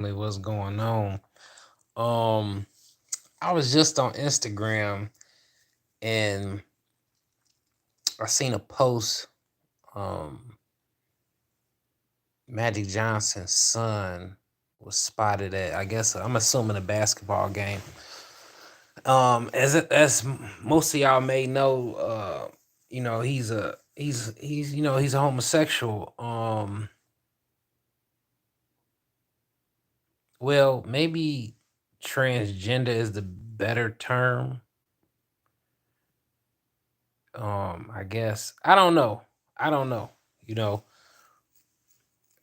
What's going on? Um, I was just on Instagram and I seen a post. Um, Magic Johnson's son was spotted at, I guess I'm assuming a basketball game. As most of y'all may know, he's a homosexual. Well, maybe transgender is the better term. I guess I don't know. I don't know. You know,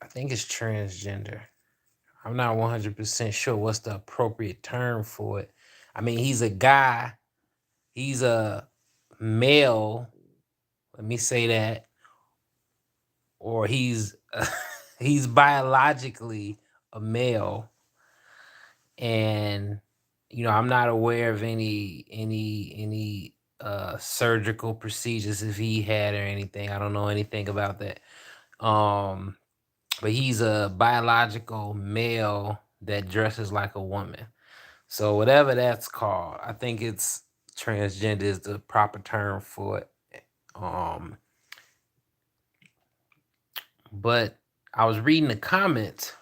I think it's transgender. I'm not 100% sure what's the appropriate term for it. I mean, he's a guy. He's a male. Let me say that, or he's biologically a male, and I'm not aware of any surgical procedures if he had or anything. I don't know anything about that. Um, but he's a biological male that dresses like a woman. So whatever that's called, I think it's transgender is the proper term for it. Um, but I was reading the comments,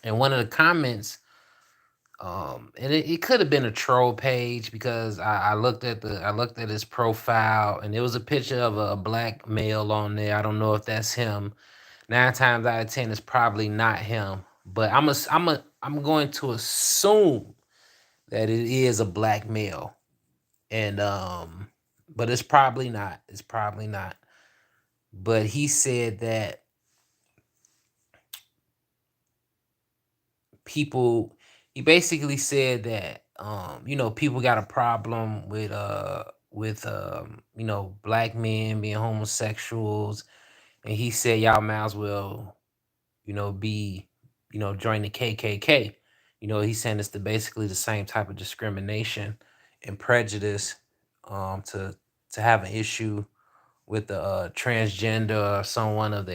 and one of the comments, and it could have been a troll page because I looked at his profile, and there was a picture of a black male on there. I don't know if that's him. 9 times out of 10, it's probably not him. But I'm going to assume that it is a black male, and but it's probably not. It's probably not. But he said that people. He basically said that people got a problem with black men being homosexuals, and he said y'all might as well be, join the KKK. He's saying it's basically the same type of discrimination and prejudice, to have an issue with the transgender or someone of the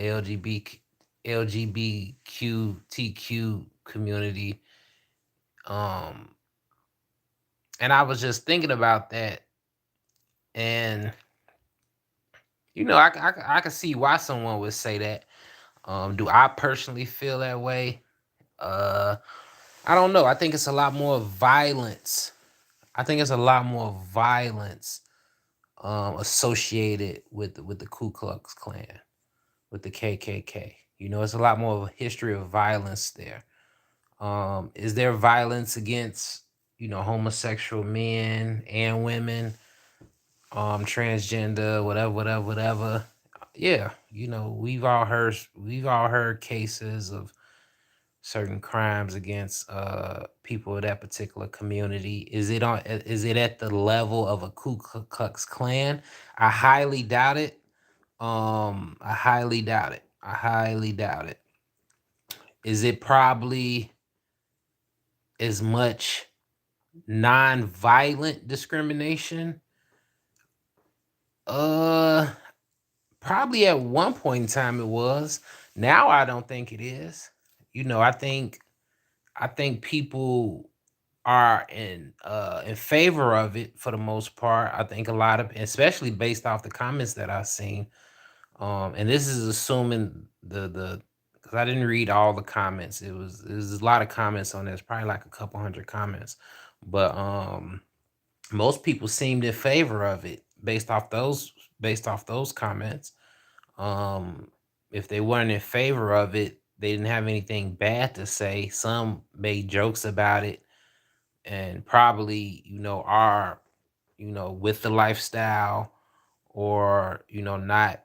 LGBTQ community. Um, and I was just thinking about that, and I can see why someone would say that. Do I personally feel that way? Uh, I don't know. I think it's a lot more violence. I think it's a lot more violence associated with the Ku Klux Klan, with the KKK. It's a lot more of a history of violence there. Is there violence against homosexual men and women, transgender, whatever, whatever, whatever? Yeah, we've all heard cases of certain crimes against people of that particular community. Is it at the level of a Ku Klux Klan? I highly doubt it. I highly doubt it. I highly doubt it. Is it probably as much non-violent discrimination? Uh Probably at one point in time it was. Now I don't think it is. I think people are in favor of it for the most part. I think a lot of, especially based off the comments that I've seen. And this is assuming the because I didn't read all the comments. It was a lot of comments on this, probably like a couple hundred comments. But most people seemed in favor of it based off those comments. Um, if they weren't in favor of it, they didn't have anything bad to say. Some made jokes about it, and probably are with the lifestyle, or not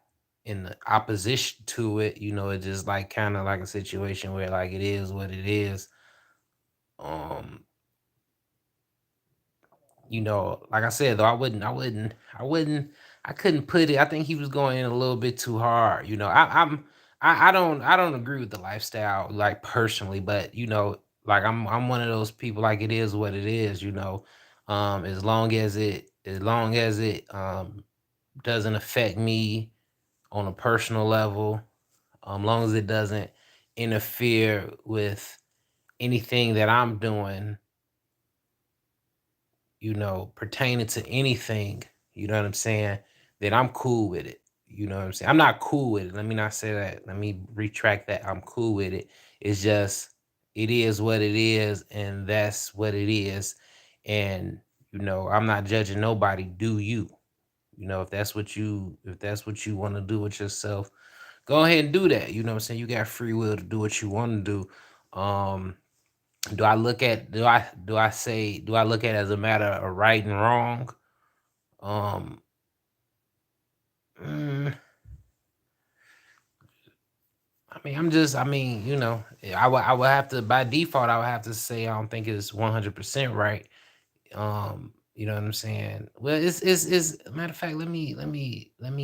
in the opposition to it. It's just like kind of like a situation where like it is what it is. um like I said, though, I couldn't put it. I think he was going in a little bit too hard. I don't agree with the lifestyle, like, personally, but like, I'm one of those people, like, it is what it is. As long as it doesn't affect me on a personal level, long as it doesn't interfere with anything that I'm doing, pertaining to anything, you know what I'm saying, then I'm cool with it. You know what I'm saying? I'm not cool with it. Let me not say that. Let me retract that. I'm cool with it. It's just it is what it is, and that's what it is. And I'm not judging nobody. Do you? If that's what you want to do with yourself, go ahead and do that. You know what I'm saying? You got free will to do what you want to do. Do I look at it as a matter of right and wrong? Um, mm, I would have to, by default, I would have to say I don't think it's 100% right. You know what I'm saying? Well, it's matter of fact, let me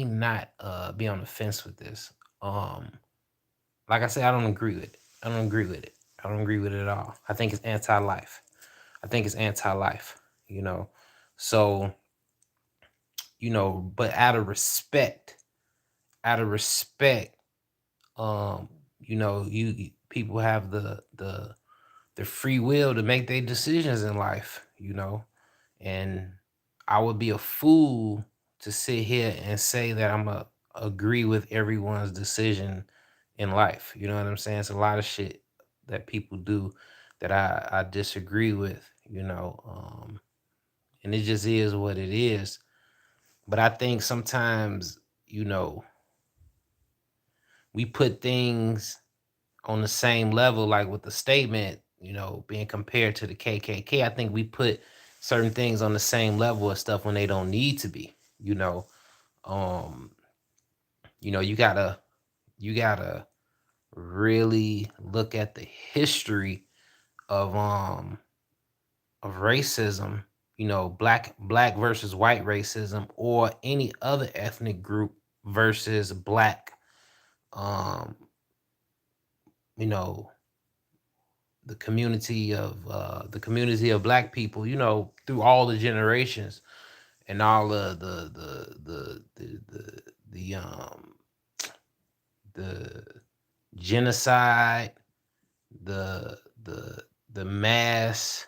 not be on the fence with this. Um, like I said, I don't agree with it. I don't agree with it. I don't agree with it at all. I think it's anti-life. I think it's anti-life, you know. So, but out of respect, um, people have the free will to make their decisions in life. And I would be a fool to sit here and say that I'm a agree with everyone's decision in life. You know what I'm saying? It's a lot of shit that people do that I disagree with. And it just is what it is. But I think sometimes, you know, we put things on the same level, like with the statement, being compared to the KKK. I think we put certain things on the same level of stuff when they don't need to be. You know, um, you gotta really look at the history of um of racism. Black versus white racism, or any other ethnic group versus black. Um, you know, the community of black people, through all the generations, and all the genocide, the the mass,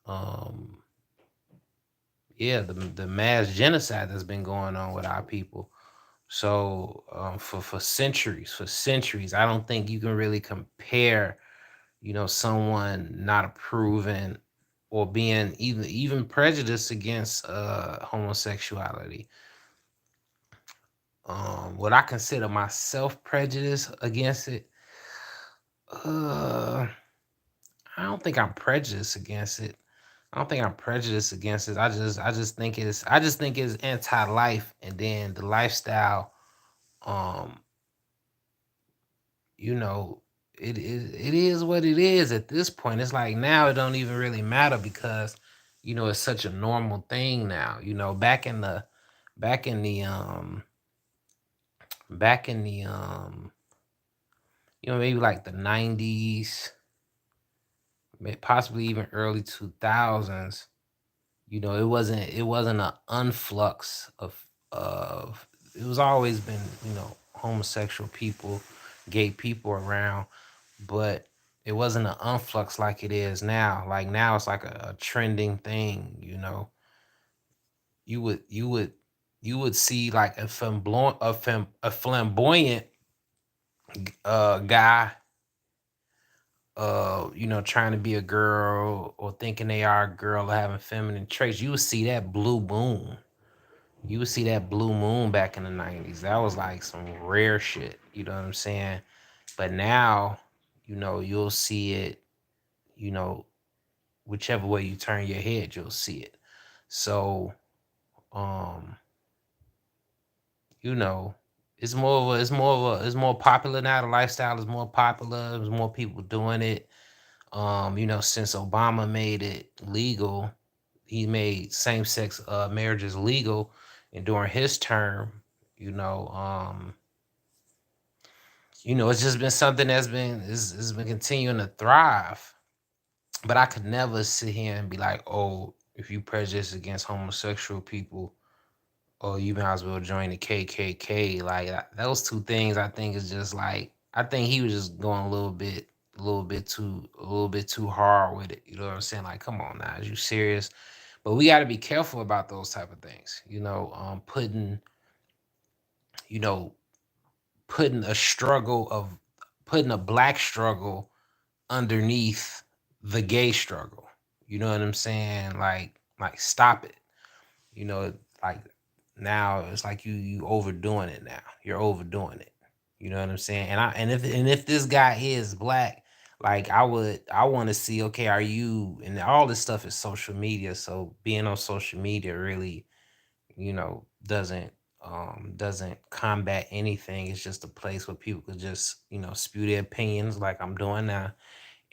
um yeah, the mass genocide that's been going on with our people. So, for centuries, I don't think you can really compare, someone not approving or being even prejudiced against homosexuality. Would I consider myself prejudiced against it? Uh, I don't think I'm prejudiced against it. I don't think I'm prejudiced against it. I just think it's anti-life, and then the lifestyle. Um, you know, it is what it is at this point. It's like now it don't even really matter, because it's such a normal thing now. Back in the maybe like the 90s, possibly even early 2000s. It wasn't an influx of it was always been, homosexual people, gay people around, but it wasn't an influx like it is now. Like now it's like a trending thing. You would see like a flamboyant guy, trying to be a girl, or thinking they are a girl, or having feminine traits. You would see that blue moon. You would see that blue moon back in the 90s. That was like some rare shit. You know what I'm saying? But now, you'll see it, you know, whichever way you turn your head, you'll see it. So, um, you know, it's more popular now. The lifestyle is more popular. There's more people doing it. Since Obama made it legal, he made same-sex marriages legal, and during his term, you know, um, it's just been something it's been continuing to thrive. But I could never sit here and be like, oh, if you prejudice against homosexual people, oh, you might as well join the KKK. Like those two things, I think is just like, I think he was just going a little bit a little bit too hard with it. You know what I'm saying? Like, come on now, is you serious? But we got to be careful about those type of things. You know, putting a struggle of putting a black struggle underneath the gay struggle. You know what I'm saying? Like stop it. You know, like now it's like you overdoing it now. You're overdoing it. You know what I'm saying? And if this guy is black, like I want to see, okay, are you, and all this stuff is social media, so being on social media really, doesn't combat anything. It's just a place where people could just, spew their opinions like I'm doing now,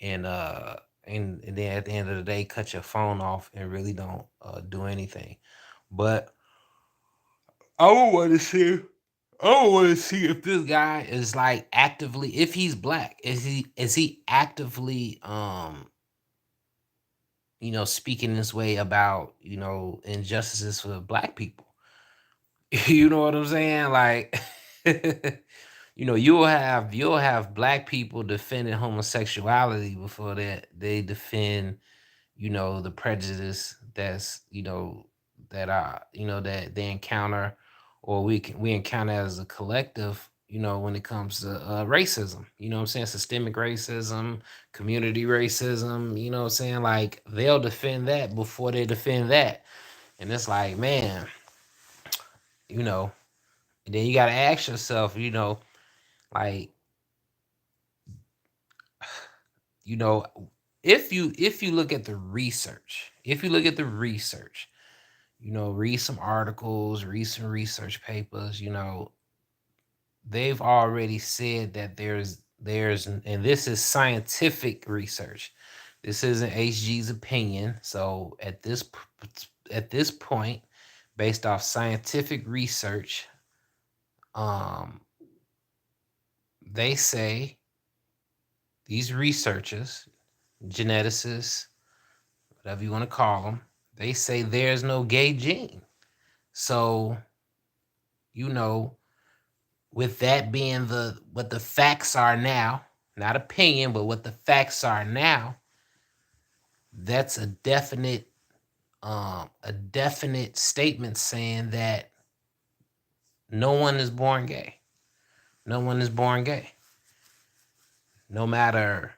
and then at the end of the day cut your phone off and really don't do anything. But I would want to see. I would want to see if this guy is like actively, if he's black, is he actively speaking this way about injustices for black people. You know what I'm saying? Like, you'll have black people defending homosexuality before that they defend the prejudice that they encounter, or we encounter as a collective, when it comes to racism. You know what I'm saying? Systemic racism, community racism. You know what I'm saying? Like, they'll defend that before they defend that, and it's like, man, you know. And then you got to ask yourself, like, you know, if you look at the research, read some articles, read some research papers. They've already said that and this is scientific research. This isn't HG's opinion. So at this point, based off scientific research, um, they say, these researchers, geneticists, whatever you want to call them, they say there's no gay gene. So, you know, with that being what the facts are now, not opinion, but what the facts are now, that's a definite statement saying that no one is born gay. No one is born gay. No matter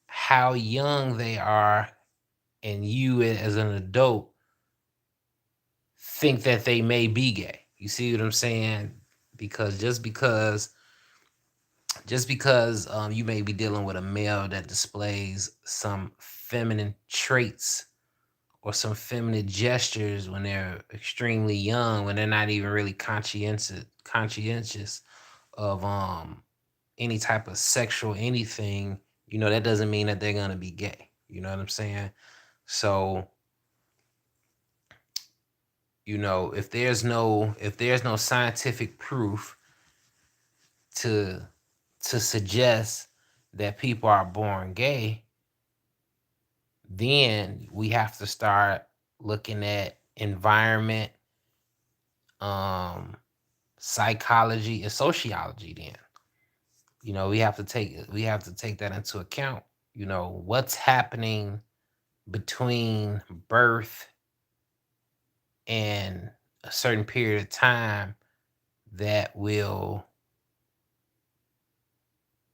how young they are, and you as an adult think that they may be gay. You see what I'm saying? Because just because you may be dealing with a male that displays some feminine traits or some feminine gestures when they're extremely young, when they're not even really conscientious of any type of sexual anything, that doesn't mean that they're gonna be gay. You know what I'm saying? So, if there's no scientific proof to suggest that people are born gay, then we have to start looking at environment, um, psychology, and sociology. Then we have to take that into account. What's happening between birth and a certain period of time that will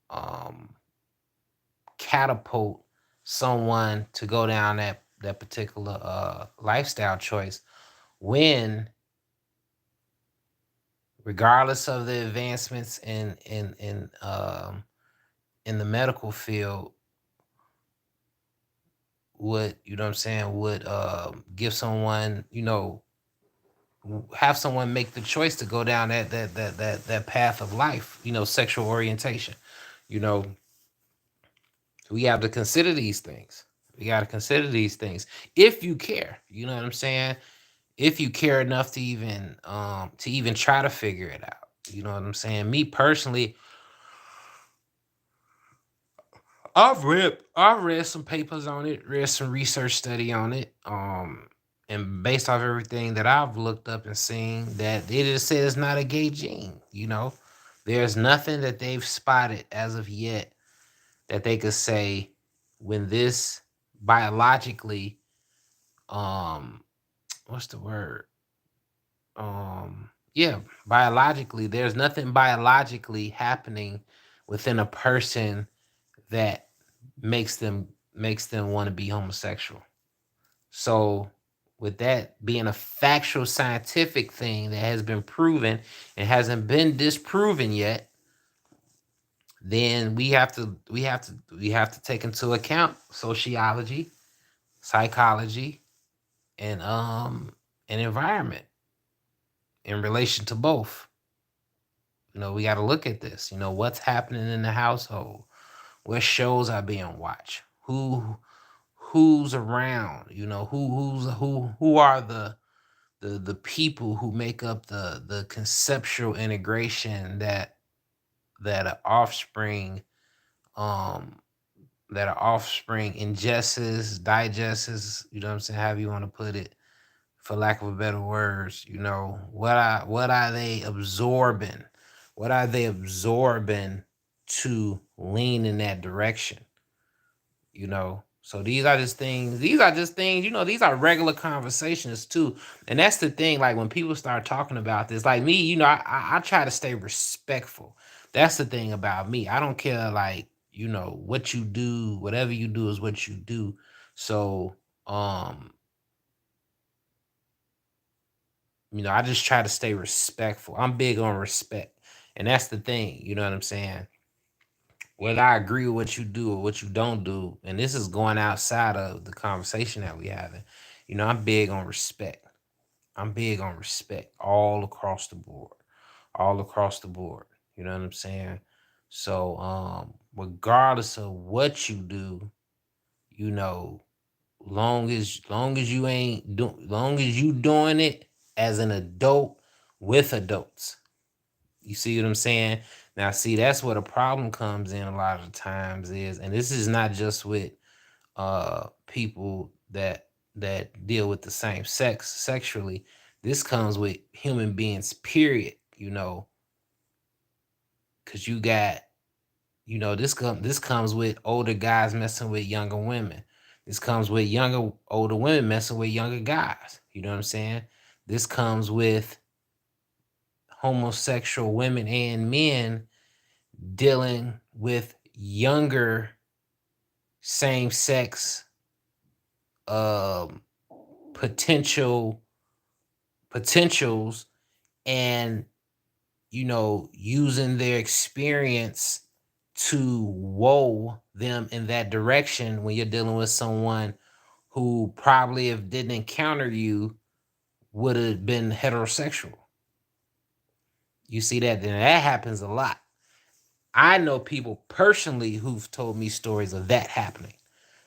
um, catapult someone to go down that particular lifestyle choice, when, regardless of the advancements in the medical field, would, you know what I'm saying, would give someone, have someone make the choice to go down that path of life, sexual orientation. you know we have to consider these things. We got to consider these things, if you care. You know what I'm saying? If you care enough to even try to figure it out. You know what I'm saying? Me personally, I've read some papers on it, read some research study on it, and based off everything that I've looked up and seen, that it just says it's not a gay gene. There's nothing that they've spotted as of yet that they could say when this biologically, um what's the word, yeah, biologically, there's nothing biologically happening within a person that makes them want to be homosexual. So with that being a factual scientific thing that has been proven and hasn't been disproven yet, then we have to take into account sociology, psychology, and environment in relation to both. We got to look at this. What's happening in the household, what shows are being watched, who's around, who are the people who make up the conceptual integration that an offspring um that an offspring ingests, digests, what I'm saying, however you want to put it, for lack of a better words. What are they absorbing? What are they absorbing to lean in that direction? So these are just things, these are regular conversations too. And that's the thing, like when people start talking about this, like me, I try to stay respectful. That's the thing about me. I don't care, like, what you do, whatever you do is what you do. So um I just try to stay respectful. I'm big on respect. And that's the thing, you know what I'm saying? Whether I agree with what you do or what you don't do, and this is going outside of the conversation that we having, I'm big on respect. I'm big on respect all across the board. All across the board. You know what I'm saying? So regardless of what you do, you know, long as you ain't do long as you doing it as an adult with adults. You see what I'm saying? Now, see, that's where the problem comes in a lot of the times is, and this is not just with people that deal with the same sex sexually. This comes with human beings, period. Because this comes with older guys messing with younger women. This comes with older women messing with younger guys. You know what I'm saying? This comes with homosexual women and men dealing with younger same sex um potential potentials, and using their experience to woe them in that direction when you're dealing with someone who probably, if didn't encounter you, would have been heterosexual. You see that? Then that happens a lot. I know people personally who've told me stories of that happening.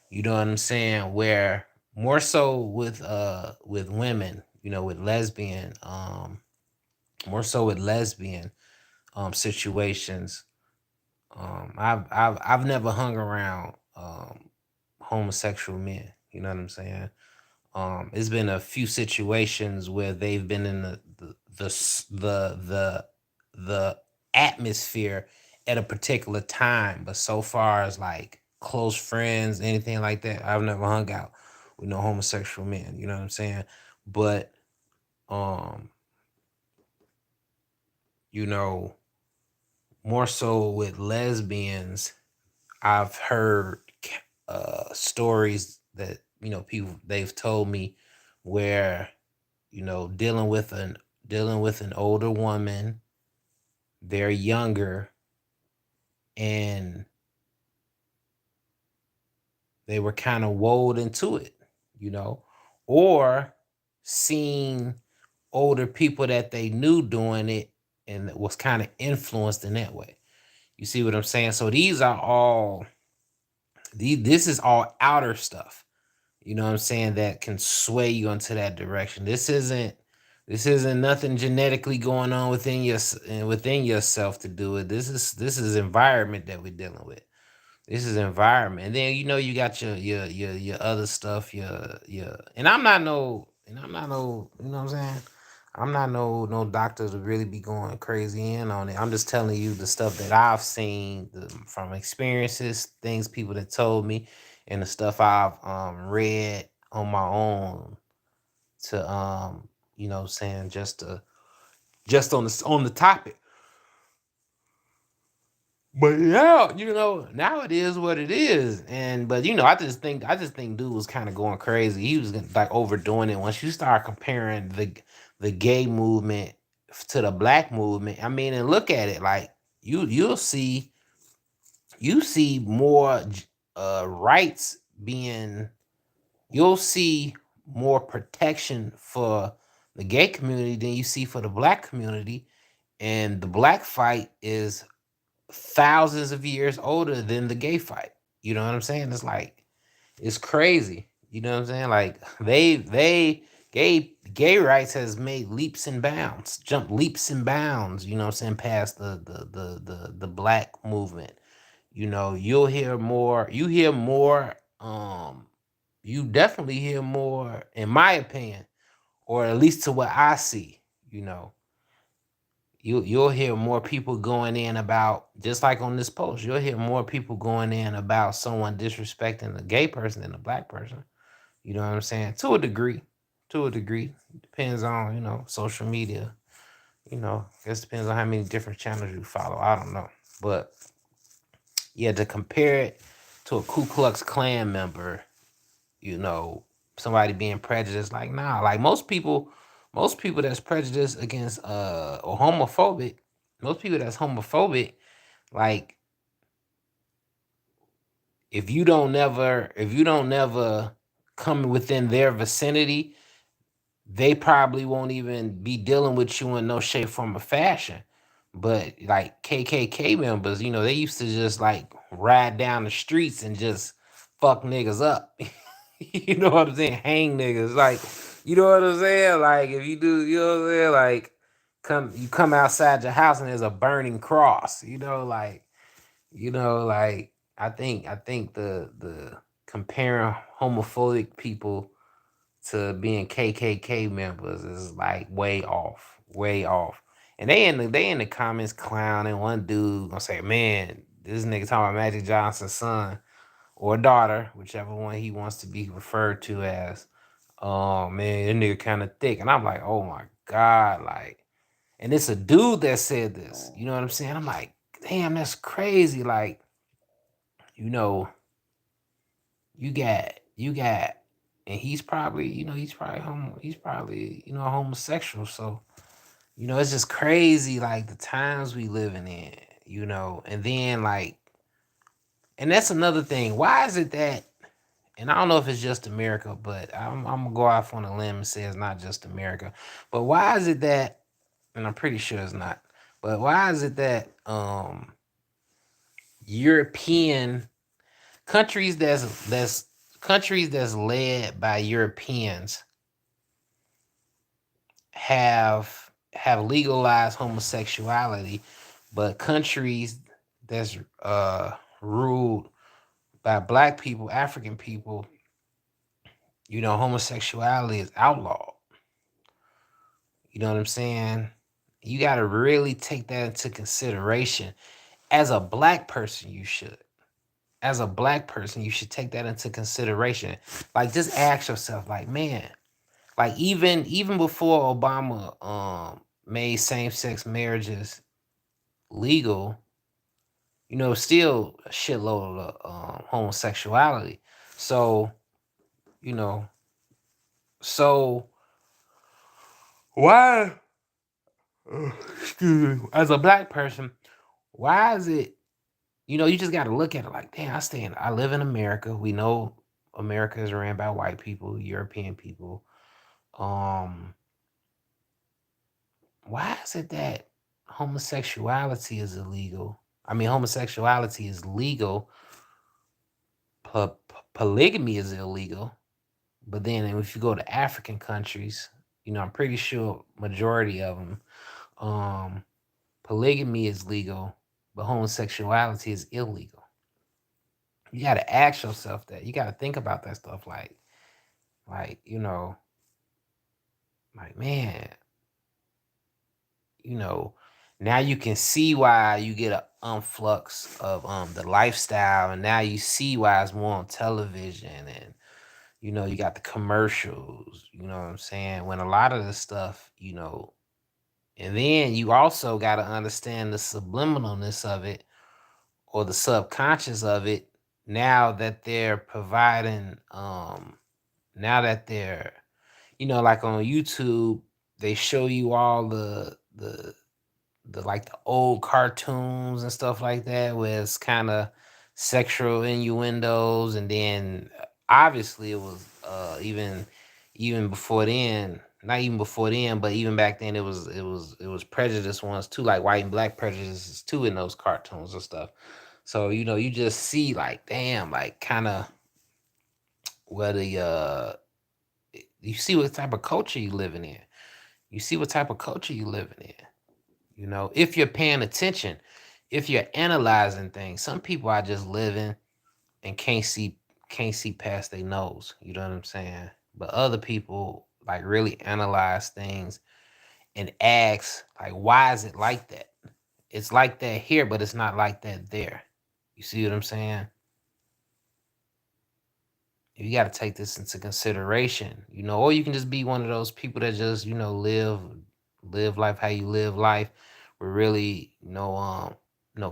You know what I'm saying? Where more so with women, with lesbian, more so with lesbian situations. I've never hung around homosexual men. You know what I'm saying? It's been a few situations where they've been in the atmosphere at a particular time, but so far as like close friends, anything like that, I've never hung out with no homosexual men. You know what I'm saying? But um, you know, more so with lesbians, I've heard stories that people they've told me where dealing with an older woman, they're younger, and they were kind of woed into it, you know, or seeing older people that they knew doing it and was kind of influenced in that way. You see what I'm saying? So this is all outer stuff. You know what I'm saying? That can sway you into that direction. This isn't nothing genetically going on within yourself to do it. This is environment that we're dealing with. This is environment. And then you got your other stuff, and I'm not no, you know what I'm saying? I'm not no doctor to really be going crazy in on it. I'm just telling you the stuff that I've seen from experiences, things people that told me, and the stuff I've read on my own to saying just on the topic. But yeah, now it is what it is. And but I just think dude was kind of going crazy. He was like overdoing it. Once you start comparing the gay movement to the black movement, I mean, and look at it like you see more rights being you'll see more protection for the gay community than you see for the black community. And the black fight is thousands of years older than the gay fight. You know what I'm saying? It's like it's crazy. You know what I'm saying? Like they gay rights has made leaps and bounds, jump leaps and bounds. You know what I'm saying? Past the black movement. You'll hear more. You hear more. You definitely hear more, in my opinion, or at least to what I see. You know, you'll hear more people going in about, just like on this post, you'll hear more people going in about someone disrespecting a gay person than a black person. You know what I'm saying? To a degree. To a degree. Depends on, social media. I guess depends on how many different channels you follow. I don't know. But yeah, to compare it to a Ku Klux Klan member, you know, somebody being prejudiced, like nah, like most people that's prejudiced against or homophobic, most people that's homophobic, like if you don't never come within their vicinity, they probably won't even be dealing with you in no shape, form, or fashion. But like KKK members, they used to just like ride down the streets and just fuck niggas up. You know what I'm saying? Hang niggas. Like, you know what I'm saying? Like if you do, you know what I'm saying? Like you come outside your house and there's a burning cross. Like I think the comparing homophobic people to being KKK members is like way off, way off. And they in the comments clowning. One dude gonna say, "Man, this nigga talking about Magic Johnson's son or daughter, whichever one he wants to be referred to as." Oh man, that nigga kind of thick, and I'm like, "Oh my god!" Like, and it's a dude that said this. You know what I'm saying? I'm like, "Damn, that's crazy!" Like, you know, you got and he's probably a homosexual. So it's just crazy, like the times we living in. And then like, and that's another thing. Why is it that, and I don't know if it's just America, but I'm gonna go off on a limb and say it's not just America, but why is it that, and I'm pretty sure it's not, but why is it that European countries that's countries that's led by Europeans have legalized homosexuality, but countries that's ruled by black people, African people, homosexuality is outlawed. You know what I'm saying? You got to really take that into consideration. As a black person, you should. As a black person, you should take that into consideration. Like, just ask yourself, like, man, like even before Obama made same sex marriages legal, still a shitload of homosexuality. So, you know, so why, excuse me, as a black person, why is it, you just got to look at it like, damn, I live in America. We know America is ran by white people, European people. Um, why is it that homosexuality is illegal? I mean, homosexuality is legal, polygamy is illegal. But then if you go to African countries, I'm pretty sure majority of them, um, polygamy is legal, but homosexuality is illegal. You got to ask yourself that. You got to think about that stuff. Like, like man. you know, now you can see why you get a influx of the lifestyle, and now you see why it's more on television, and you got the commercials, you know what I'm saying? When a lot of the stuff, and then you also got to understand the subliminalness of it, or the subconscious of it, now that they're providing now that they're like on YouTube, they show you all the like the old cartoons and stuff like that, where it's kind of sexual innuendos, and then obviously it was even before then, not even before then, but even back then it was prejudice ones too, like white and black prejudices too in those cartoons and stuff. So you just see like, damn, like kind of where the you see what type of culture you living in. You see what type of culture you living in. If you're paying attention, if you're analyzing things. Some people are just living and can't see past their nose. You know what I'm saying? But other people like really analyze things and ask like, why is it like that? It's like that here, but it's not like that there. You see what I'm saying? You got to take this into consideration, or you can just be one of those people that just, live life how you live life, with really no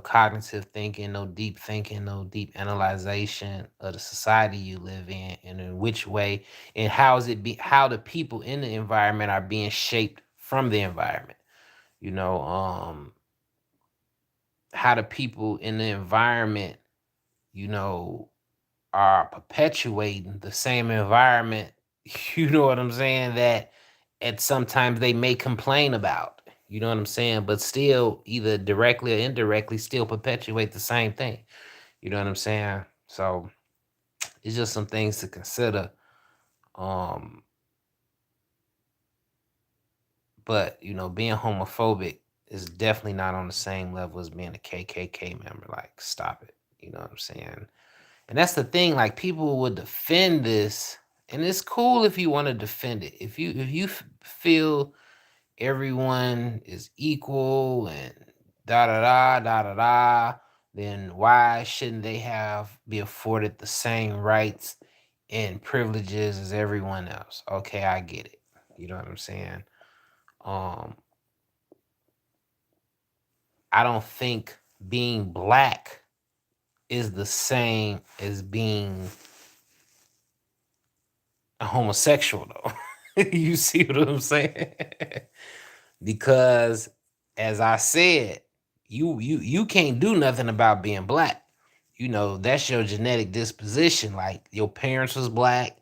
cognitive thinking, no deep thinking, no deep analyzation of the society you live in, and in which way and how the people in the environment are being shaped from the environment. You know, how the people in the environment, you know, are perpetuating the same environment, you know what I'm saying, that at sometimes they may complain about, you know what I'm saying, but still either directly or indirectly still perpetuate the same thing. You know what I'm saying? So it's just some things to consider. Um, but being homophobic is definitely not on the same level as being a KKK member. Like, stop it. You know what I'm saying? And that's the thing, like people would defend this, and it's cool if you want to defend it. If you feel everyone is equal and da da da da da da, then why shouldn't they have be afforded the same rights and privileges as everyone else? Okay, I get it. You know what I'm saying? Um, I don't think being black is the same as being a homosexual though. You see what I'm saying? Because as I said, you can't do nothing about being black. That's your genetic disposition. Like your parents was black,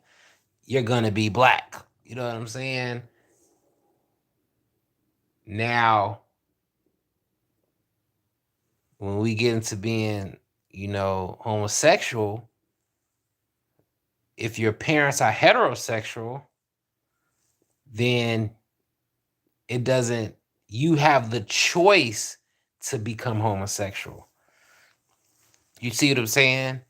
you're gonna be black. You know what I'm saying? Now, when we get into being, homosexual, if your parents are heterosexual, then it doesn't you have the choice to become homosexual. You see what I'm saying?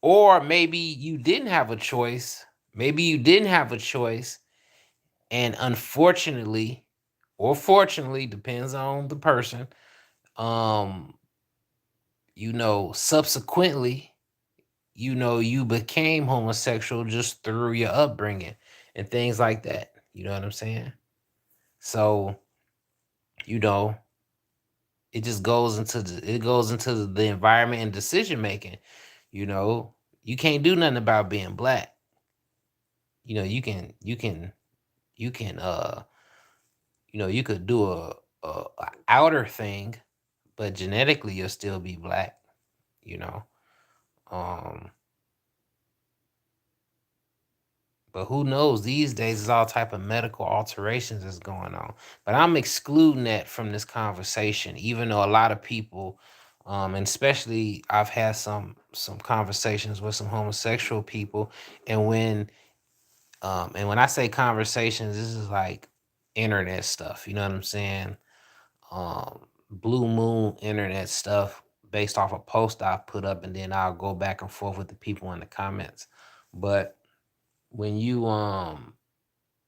Or maybe you didn't have a choice. Maybe you didn't have a choice, and unfortunately, or fortunately, depends on the person. Um, subsequently, you became homosexual just through your upbringing and things like that. You know what I'm saying? So, you know, it goes into the environment and decision making. You know, you can't do nothing about being black. You could do a outer thing, but genetically you'll still be black. You know, um, but who knows? These days, there's all type of medical alterations that's going on. But I'm excluding that from this conversation, even though a lot of people, and especially I've had some conversations with some homosexual people, and when I say conversations, this is like internet stuff. You know what I'm saying? Blue moon internet stuff based off a post I put up, and then I'll go back and forth with the people in the comments. But when you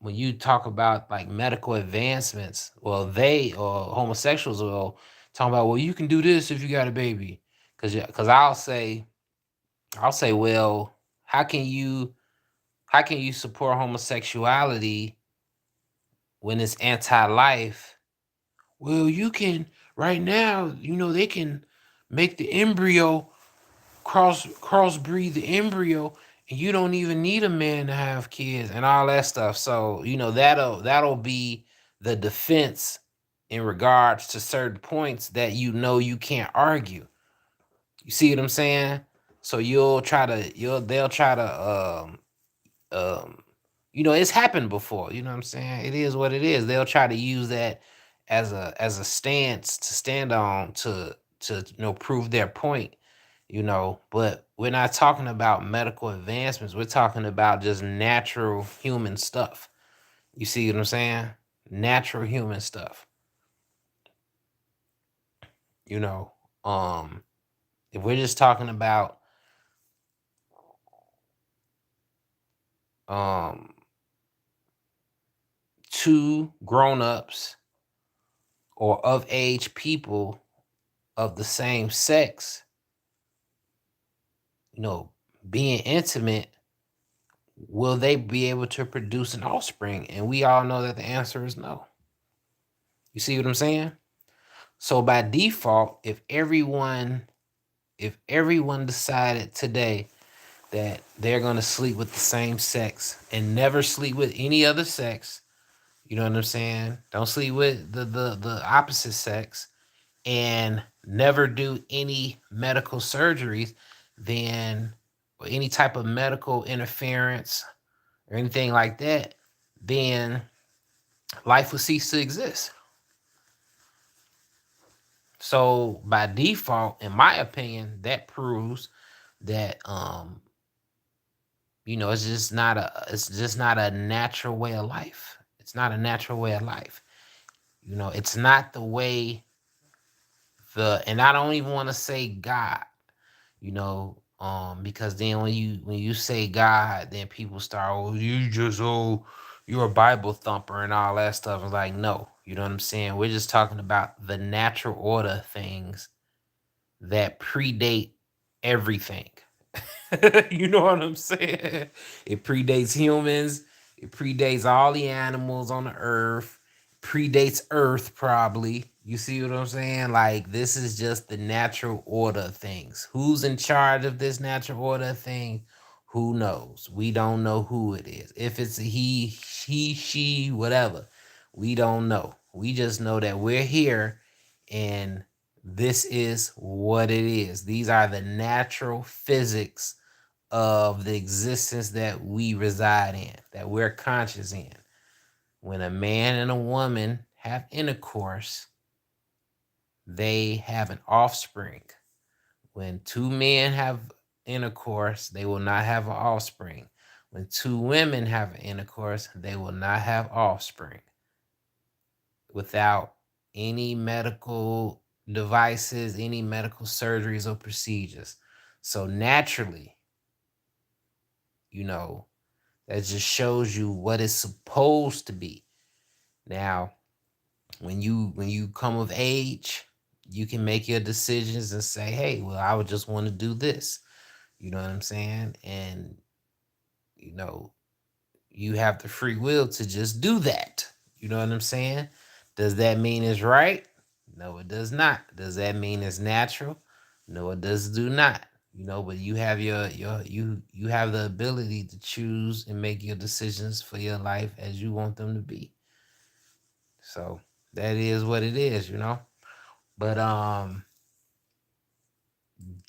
when you talk about like medical advancements, well, they or homosexuals will talk about, well, you can do this if you got a baby, because I'll say, well, how can you how can you support homosexuality when it's anti-life? Well, you can right now, they can make the embryo crossbreed the embryo, and you don't even need a man to have kids and all that stuff. So, that'll be the defense in regards to certain points that you can't argue. You see what I'm saying? So they'll try to um it's happened before, you know what I'm saying? It is what it is. They'll try to use that as a stance to stand on to prove their point, but we're not talking about medical advancements. We're talking about just natural human stuff. You see what I'm saying? Natural human stuff. You know, um if we're just talking about um two grown-ups or of age people of the same sex, you know, being intimate, will they be able to produce an offspring? And we all know that the answer is no. You see what I'm saying? So by default, if everyone decided today that they're going to sleep with the same sex and never sleep with any other sex, you know what I'm saying? Don't sleep with the opposite sex, and never do any medical surgeries, then or any type of medical interference or anything like that, then life will cease to exist. So by default, in my opinion, that proves that it's just not a natural way of life. It's not a natural way of life. It's not the way and I don't even want to say God, because then when you say God, then people start, oh, you're a Bible thumper and all that stuff. It's like, no, you know what I'm saying? We're just talking about the natural order things that predate everything. You know what I'm saying? It predates humans. It predates all the animals on the earth. Predates Earth probably. You see what I'm saying? Like, this is just the natural order of things. Who's in charge of this natural order of things? Who knows? We don't know who it is. If it's a he, she, whatever. We don't know. We just know that we're here, and this is what it is. These are the natural physics of the existence that we reside in, that we're conscious in. When a man and a woman have intercourse, they have an offspring. When two men have intercourse, they will not have an offspring. When two women have intercourse, they will not have offspring without any medical devices, any medical surgeries or procedures. So naturally, you know, that just shows you what it's supposed to be. Now, when you come of age, you can make your decisions and say, "Hey, well, I would just want to do this." You know what I'm saying? And you know, you have the free will to just do that. You know what I'm saying? Does that mean it's right? No, it does not. Does that mean it's natural? No, it does do not. But you have you have the ability to choose and make your decisions for your life as you want them to be. So that is what it is. But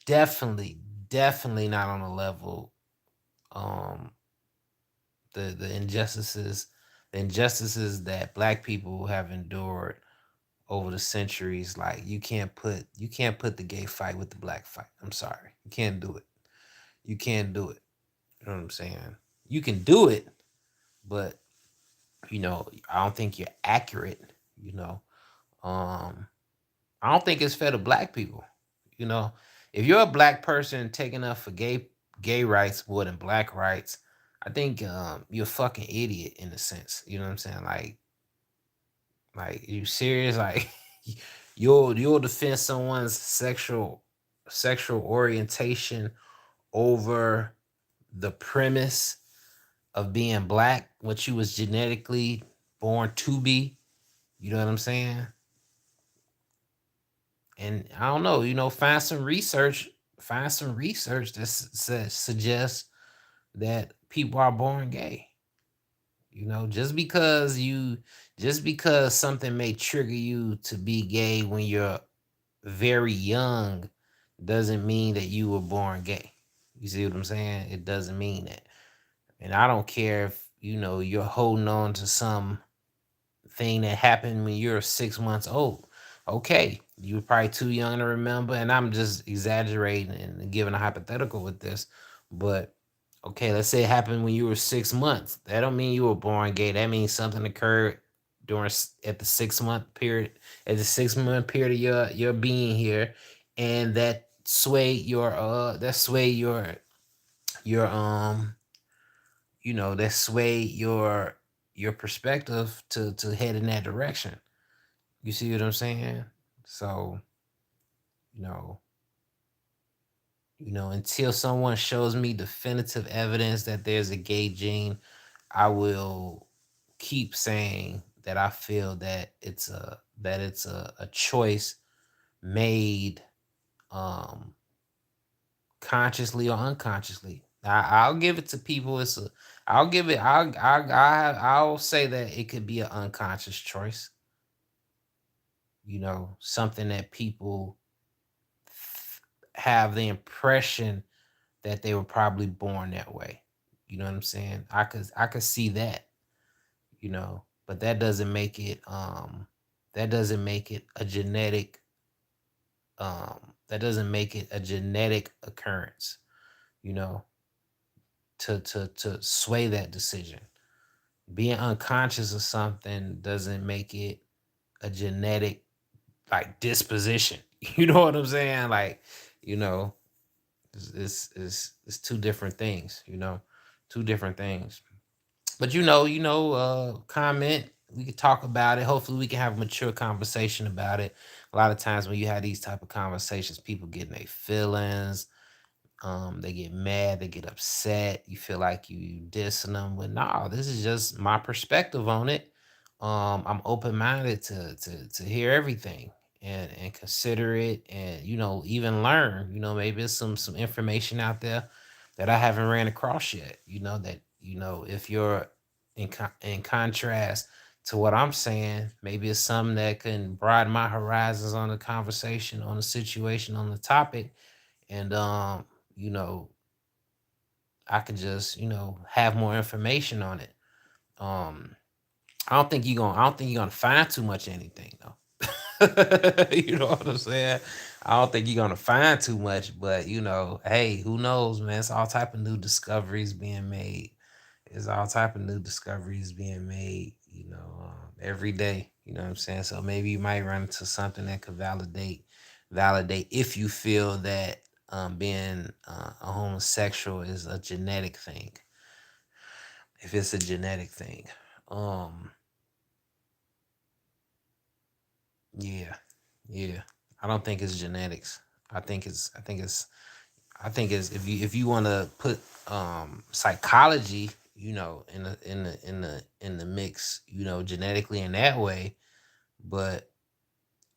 definitely, definitely not on the level um the injustices that black people have endured over the centuries. Like, you can't put the gay fight with the black fight. I'm sorry. You can't do it. You can't do it. You know what I'm saying? You can do it, but I don't think you're accurate, you know. Um I don't think it's fair to black people. You know, if you're a black person taking up for gay rights more than black rights, I think you're a fucking idiot in a sense. You know what I'm saying? Like you serious? Like you'll defend someone's sexual orientation over the premise of being black, what you was genetically born to be. You know what I'm saying? And I don't know. Find some research. Find some research that suggests that people are born gay. Just because something may trigger you to be gay when you're very young doesn't mean that you were born gay. You see what I'm saying? It doesn't mean that. And I don't care if you're holding on to some thing that happened when you're 6 months old. Okay, you were probably too young to remember, and I'm just exaggerating and giving a hypothetical with this. But okay, let's say it happened when you were 6 months. That don't mean you were born gay. That means something occurred at the 6 month period, at the 6 month period of your being here, and that swayed your that swayed your perspective to head in that direction. You see what I'm saying? So, you know, until someone shows me definitive evidence that there's a gay gene, I will keep saying that I feel that it's a choice made um consciously or unconsciously. I'll give it to people. I'll give it. I'll say that it could be an unconscious choice. Something that people have the impression that they were probably born that way. You know what I'm saying? I could see that. But that doesn't make it a genetic occurrence. You know, to sway that decision. Being unconscious of something doesn't make it a genetic like disposition. You know what I'm saying? Like, you know, it's two different things. Two different things. But comment. We could talk about it. Hopefully, we can have a mature conversation about it. A lot of times when you have these type of conversations, people get in their feelings. They get mad, they get upset. You feel like you dissing them, but no, this is just my perspective on it. I'm open minded to hear everything and consider it, and even learn. Maybe it's some information out there that I haven't ran across yet. That if you're in contrast to what I'm saying, maybe it's something that can broaden my horizons on the conversation, on the situation, on the topic, and you know, I could just, have more information on it. Um, I don't think you're gonna find too much anything though. You know what I'm saying? I don't think you're gonna find too much, but hey, who knows, man? It's all type of new discoveries being made. There's all type of new discoveries being made, every day. You know what I'm saying? So maybe you might run into something that could validate if you feel that being a homosexual is a genetic thing. If it's a genetic thing, um, yeah, yeah. I don't think it's genetics. I think it's if you want to put psychology, in the mix, genetically in that way, but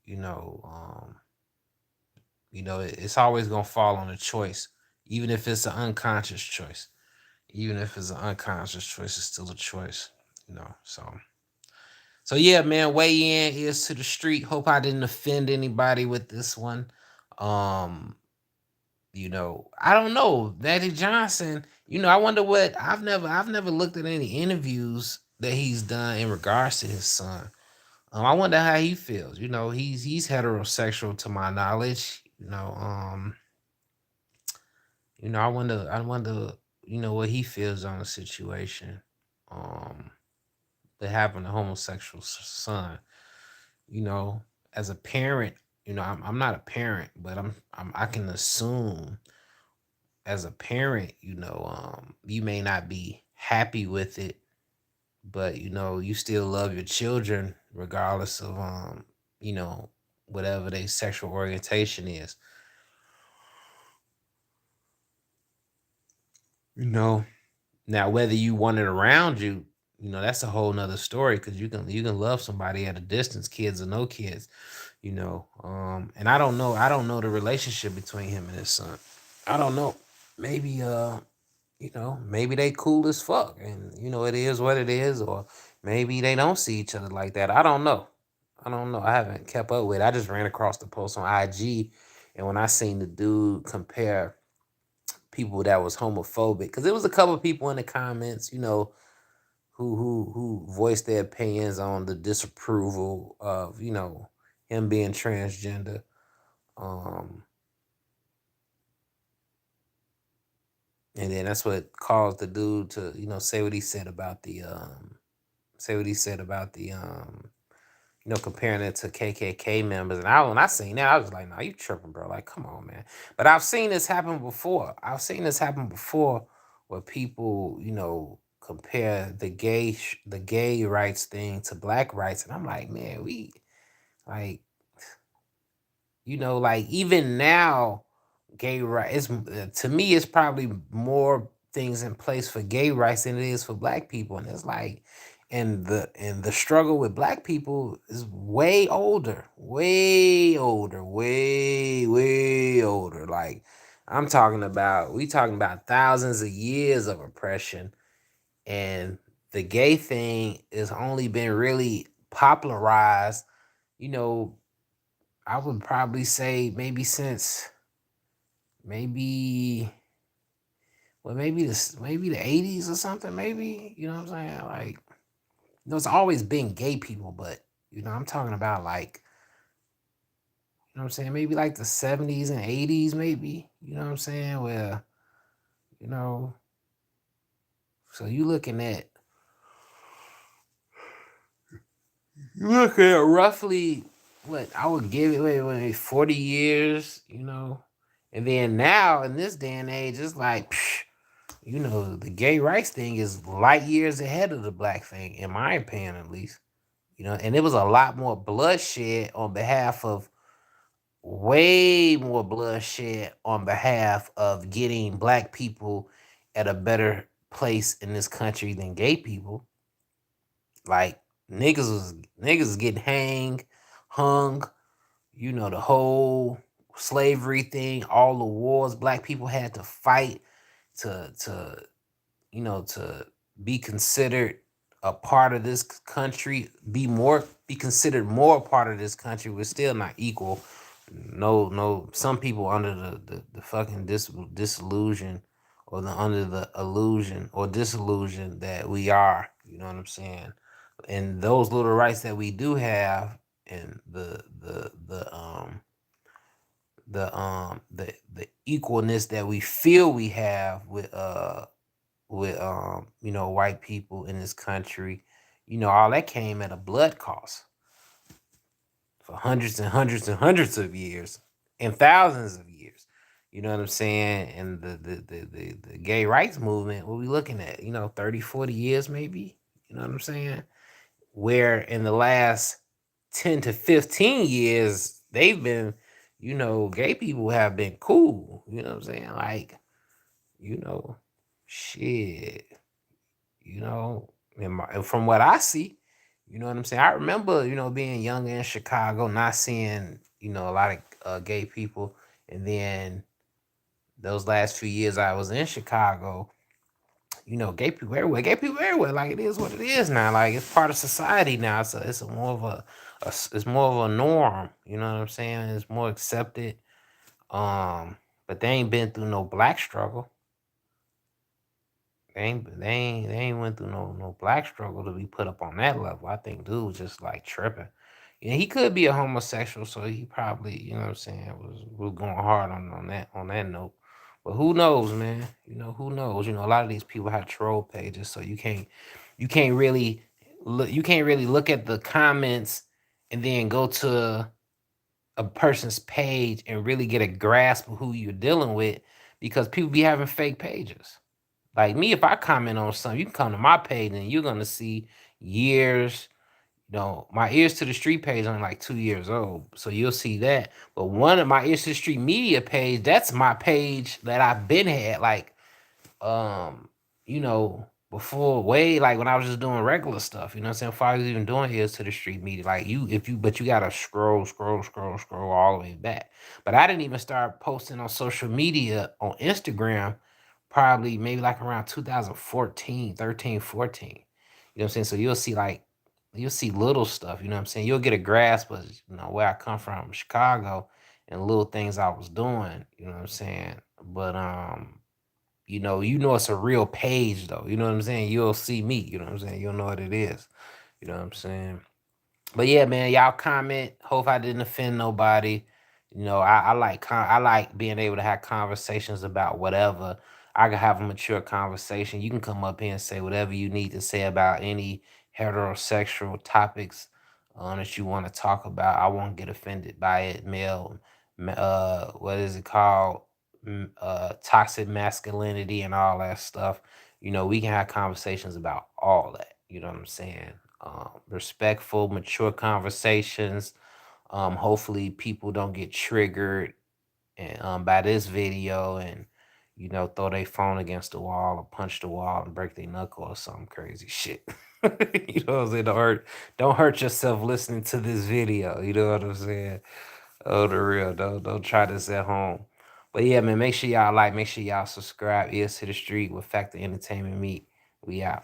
you know, um, it's always gonna fall on a choice, even if it's an unconscious choice. Even if it's an unconscious choice, it's still a choice. So yeah, man, weigh in is to the street. Hope I didn't offend anybody with this one. Um, I don't know. Daddy Johnson, I wonder what I've never looked at any interviews that he's done in regards to his son. I wonder how he feels. He's heterosexual to my knowledge. I wonder, what he feels on the situation. Um, but having a homosexual son, you know, as a parent, I'm not a parent, but I can assume as a parent, you may not be happy with it, but you still love your children regardless of you know, whatever their sexual orientation is. You know, now whether you want it around you, that's a whole nother story because you can love somebody at a distance, kids or no kids. And I don't know the relationship between him and his son. I don't know. Maybe maybe they cool as fuck and it is what it is, or maybe they don't see each other like that. I don't know. I haven't kept up with it. I just ran across the post on IG, and when I seen the dude compare people that was homophobic, because there was a couple of people in the comments, who voiced their opinions on the disapproval of him being transgender. Um, and then that's what caused the dude to say what he said about the comparing it to KKK members. And when I seen that, I was like, "Nah, you tripping, bro? Like, come on, man." But I've seen this happen before. Where people, compare the gay rights thing to black rights, and I'm like, man, we like like even now, gay rights. To me, it's probably more things in place for gay rights than it is for black people, and it's like, and the struggle with black people is way older, way older. Like we talking about thousands of years of oppression, and the gay thing has only been really popularized. You know, I would probably say maybe since maybe maybe the 80s or something, maybe, you know what I'm saying? Like there's always been gay people, but I'm talking about like, what I'm saying, maybe like the 70s and 80s, maybe, you know what I'm saying? Where, you know, so you looking at roughly what I would give it, wait, 40 years, and then now in this day and age, it's like, the gay rights thing is light years ahead of the black thing, in my opinion, at least. And it was a lot more bloodshed on behalf of way more bloodshed on behalf of getting black people at a better place in this country than gay people. Like niggas was getting hung, the whole slavery thing, all the wars black people had to fight to to be considered a part of this country, be considered more a part of this country. We're still not equal. No, no. Some people under the fucking disillusion, or under the illusion or disillusion that we are. You know what I'm saying? And those little rights that we do have, and the equalness that we feel we have with white people in this country, all that came at a blood cost for hundreds and hundreds and hundreds of years and thousands of years. You know what I'm saying? And the gay rights movement, what we looking at, 30, 40 years maybe. You know what I'm saying? Where in the last 10 to 15 years, they've been, gay people have been cool. You know what I'm saying? Like, you know, shit. And from what I see, you know what I'm saying? I remember, being young in Chicago, not seeing, a lot of gay people. And then those last few years I was in Chicago, gay people everywhere, gay people everywhere. Like it is what it is now. Like it's part of society now. It's more of it's more of a norm. You know what I'm saying? It's more accepted. But they ain't been through no black struggle. They ain't went through no black struggle to be put up on that level. I think dude was just like tripping. Yeah, he could be a homosexual, so he probably, what I'm saying, was going hard on that note. But who knows, man? Who knows? A lot of these people have troll pages, so you can't really look at the comments and then go to a person's page and really get a grasp of who you're dealing with, because people be having fake pages. Like me, if I comment on something, you can come to my page and you're gonna see years. My Ears to the Street page only like 2 years old, so you'll see that. But one of my Ears to the Street media page, that's my page that I've been had. Like um, before way like when I was just doing regular stuff, you know what I'm saying? Before I was even doing Heels to the Street media, like but you gotta scroll all the way back. But I didn't even start posting on social media on Instagram probably maybe like around 2014, 13, 14. You know what I'm saying? So you'll see little stuff, you know what I'm saying? You'll get a grasp of, where I come from, Chicago, and little things I was doing, you know what I'm saying? But it's a real page though. You know what I'm saying? You'll see me. You know what I'm saying? You'll know what it is. You know what I'm saying? But yeah, man, y'all comment. Hope I didn't offend nobody. I like being able to have conversations about whatever. I can have a mature conversation. You can come up here and say whatever you need to say about any heterosexual topics that you want to talk about. I won't get offended by it. What is it called? Toxic masculinity and all that stuff. We can have conversations about all that. You know what I'm saying? Respectful, mature conversations. Hopefully, people don't get triggered by this video and throw their phone against the wall or punch the wall and break their knuckle or some crazy shit. You know what I'm saying? Don't hurt yourself listening to this video. You know what I'm saying? Oh, the real. Don't try this at home. But yeah, man, make sure y'all subscribe. Ears to the Street with Factor Entertainment Meet. We out.